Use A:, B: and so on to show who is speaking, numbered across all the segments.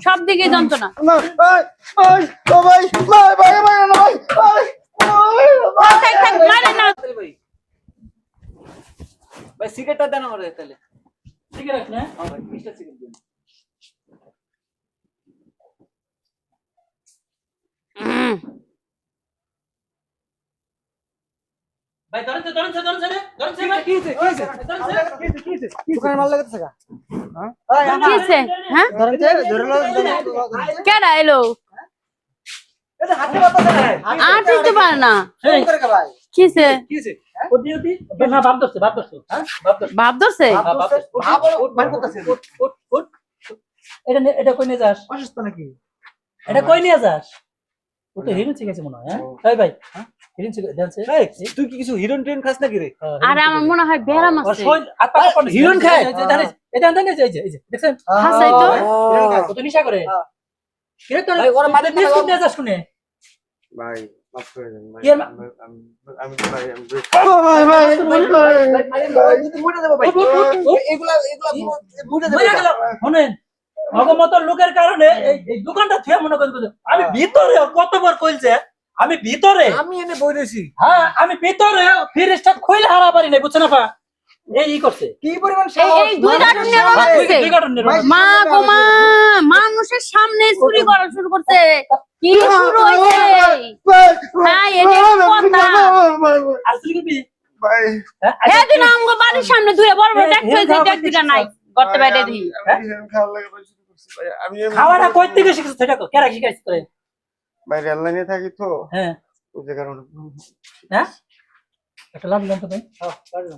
A: সব দিকে যন্ত্রণা।
B: ভাই সিগারেটটা দেন আমারে তাহলে।
C: সিগারেট না?
B: হ্যাঁ ভাই 20টা সিগারেট দিন।
C: ভাই ধরেন রে
B: কি হইছে দোকানে মাল লাগাতেছে কা? হ্যাঁ
A: কি হইছে? হ্যাঁ কেডা এলো?
B: এটা হাতে বাতাছে না।
A: আর দিতে পারে না।
B: ফোন করে কা ভাই?
A: কি হইছে?
B: কি হইছে?
C: ওদি না ভাব ধরছে হ্যাঁ
A: ভাব ধরছে?
B: ভাব ভাই করতেছে। উঠ
C: এটা কই নিয়ে যাস?
B: অসুস্থ নাকি?
C: এটা কই নিয়ে যাস? ও তো হিরোইন শিখেছে মনে হয়। হ্যাঁ এই ভাই হিরোইন শিখে জানছে।
B: এই তুই কি কিছু হিরোইন ট্রেন খাস নাকি রে?
A: আরে আমার মনে হয় ব্যারাম আছে।
C: হিরোইন খায় এটা দেখছেন
A: হাসাই তো।
C: ও তো নিশা করে। কিরে তোর
B: ভাই ওরা মাঝে
C: বিস্কুট নিয়ে যাস কোনে?
D: ভাই মাফ করে দেন ভাই
C: কি আর
D: আমি ভাই
B: মুড়ে দেব ভাই। এগুলা মুড়ে দেব।
C: মরে গেল শুনেন ভগমতর লোকের কারণে এই দোকানটা থুয়া মনে করে আমি ভিতরে কতবার কইছে আমি ভিতরে
B: আমি এনে বই রইছি।
C: হ্যাঁ আমি ভিতরে ফ্রিজটা খুইলে হারা পারি না বুঝছ না পা এই করছে
B: কি পরিমাণ
A: এই দুই কার্টুন নিয়ে বলতেছে।
C: দুই কার্টুন নিয়ে
A: মা গো মা, মানুষের সামনে চুরি করা শুরু করছে। কি শুরু হইছে? হ্যাঁ এটা কথা।
C: আসলে কি
D: ভাই
A: এদিন আমগো বাড়ির সামনে দুই বড় বড় দেখতে হইছে দেখতে নাই। করতে বাইরে দি।
D: খাওয়া লাগে শুরু করছি ভাই আমি
C: খাওয়াটা কই থেকে শিখছ সেটা কো কেরা শিখাইছ করে
D: ভাই রেল লাইনে থাকি তো
C: হ্যাঁ
D: ওই যে কারণে
C: হ্যাঁ একটা লাভ জানতো ভাই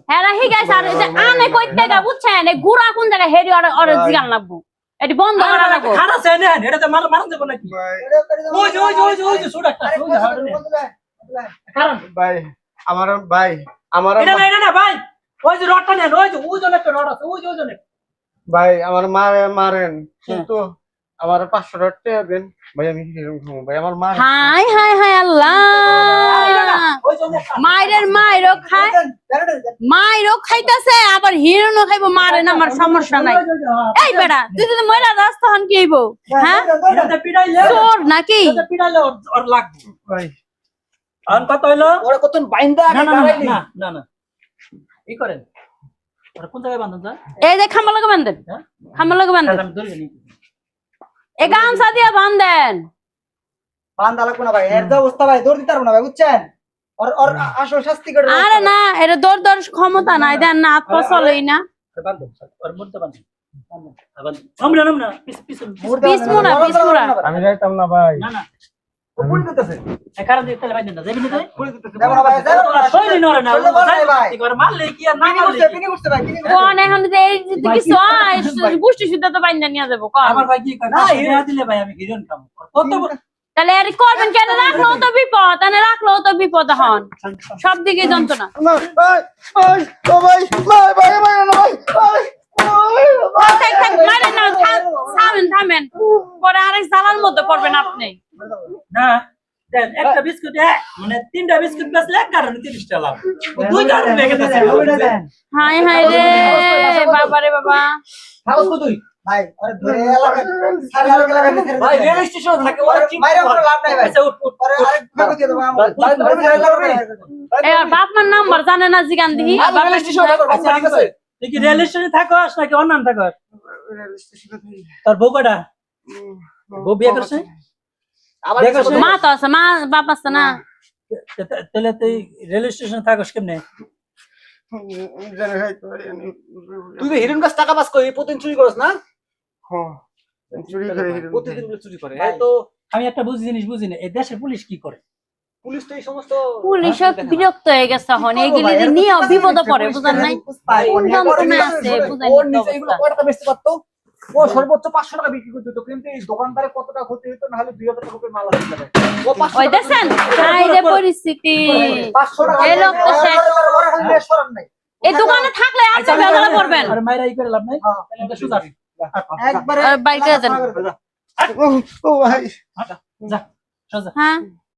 A: হ্যাঁ রাহি গাইস আর যে আনে কইতে গা বুঝছেন এই গুড়া কোন জায়গা হেরি অর জিগান লাগবো। এটি বন্ধ করা লাগবো।
C: খানা চাই না এটা তো মারন দেব নাকি ওই যে সুড়া কারণ
D: ভাই আমার
C: এটা না ভাই ওই যে রডটা নেন ওই যে ওজন একটা রড আছে ওই যে ওজন
D: ভাই আমার মারেন কিন্তু আমার 500 টাকা দেন ভাই আমি হিরোইন খাবো ভাই আমার মা
A: হাই হাই হাই আল্লাহ মায়ের মায়েরও খায় মায়েরও খাইতাছে আবার হিরোইনও খাইবো মারে না আমার সমস্যা নাই। এই বেটা তুই যদি মইরা রাস্তা হন কি হইব? হ্যাঁ
C: এটাতে পিড়াইলে
A: চোর নাকি?
C: এটাতে পিড়াইলে ওর লাগবে
D: ভাই
C: আন কত হইলো
B: ওরা কতন বাইন্দা
C: না
B: আগে
C: না
B: দাঁড়াইলি।
C: না এই করেন ওরা কোন জায়গায় বাঁধন যায়
A: এই যে খাম্বা লাগা বান্ধেন
C: হ্যাঁ
A: খাম্বা লাগা বান্ধেন
C: আমি ধরে নি
A: এ গামছা দিয়া বান্ধেন।
B: বান্দা লাগবে না ভাই। এর যা অবস্থা ভাই দৌড় দিতে পারবো না ভাই বুঝছেন? ওর আসল শাস্তি করে।
A: আরে না এটা দৌড় দৌড় ক্ষমতা নাই দেন না হাত পা চলেই না।
C: বাঁধন ওর মধ্যে বাঁধন নামনা পিছ
A: পিসমুনা পিসমুনা
D: আমি যাইতাম না ভাই
C: না
B: পুলিশ দিতেছে।
C: এই কারণ দিতে বাইন্দা না যাবি না তুই
B: পুলিশ দিতেছে। দেব না ভাই, দেব না।
C: সইলি নরে না
B: সইলে বল ভাই।
C: এবার মারলে কি আর না
B: পিনি
C: মারলে
B: করছে, পিনি করছে ভাই, পিনি করছে।
A: কোন এখন যে এই যে কিছু হয় গোষ্ঠী সিদ্ধা তো বাইন্দা নিয়ে যাবো কোন
C: আমার ভাই কি করে না হিরো দিলে ভাই আমি হিরোইন খাবো কত
A: তাহলে আর করবেন কেন? রাখলেও তো বিপদ এনে রাখলেও তো বিপদ হন সব দিকে যন্ত্রণা। থাক, থাক, মারেন না, থামেন পরে আরেক জ্বালার মধ্যে পড়বেন আপনি।
C: না দেন একটা বিস্কুট মানে তিনটা বিস্কুট বেচলে এক কারণে 30 টাকা লাভ দুই কারণে লেগে যাচ্ছে
A: হাই হাই রে বাবা রে বাবা।
B: থাকো কো তুই ভাই। আরে ধরে এলাকা সারা এলাকা ছেড়ে
C: ভাই রেল স্টেশন থাকে ওরা কি
B: বাইরে কোনো লাভ নাই ভাই।
C: আচ্ছা উঠ
B: আরে আরেক ভাগ দিয়ে দেব আমরা।
A: এবার বাপ মার নাম্বার জানে না জিগান দিহি
B: রেল স্টেশন
C: আচ্ছা ঠিক আছে তুই কি রেল স্টেশনে থাকস নাকি অন্যান্য থাকস তোর বউ কটা বউ বিয়ে করছে
B: আবার
C: বিয়ে করছে
A: মা তো আছে মা বাপ আছে না।
C: তাহলে তুই রেল স্টেশনে থাকস কেমনে
B: তুই যে হিরোইন কাছ টাকা পাস কই প্রতিদিন চুরি করছ না?
D: চুরি করে হিরোইন
B: প্রতিদিন চুরি করে। এই তো
C: আমি একটা জিনিস বুঝি না এই দেশের পুলিশ কি করে
B: পুলিশ তো এই সমস্ত
A: পুলিশ বিরক্ত হয়ে গেছে এখন এগুলি যে নিয়ে বিপদে পড়ে বুঝেন নাই কোন যন্ত্রণা আছে বুঝেন
B: ওর নিচে এগুলো কয় টাকা বেচতে পারতো? ও সর্বোচ্চ 500 টাকা বিক্রি করতে হতো, কিন্তু এই দোকানদারে কত টাকা ক্ষতি হতো? না হলে 2000 টাকা করে মাল আসতে পারে। ও 500
A: ওই দেখছেন হাই রে পরিস্থিতি
B: 500 টাকা
A: এই লোক তো শেষ।
B: ওরা খালি বেশ সরম নাই।
A: এই দোকানে থাকলে আপনি বেলা করবেন
C: আর মাইরা ই করে লাভ নাই এটা সুজা
B: একবারে
A: বাইকে দেন
D: ও ভাই
C: যা সোজা
A: হ্যাঁ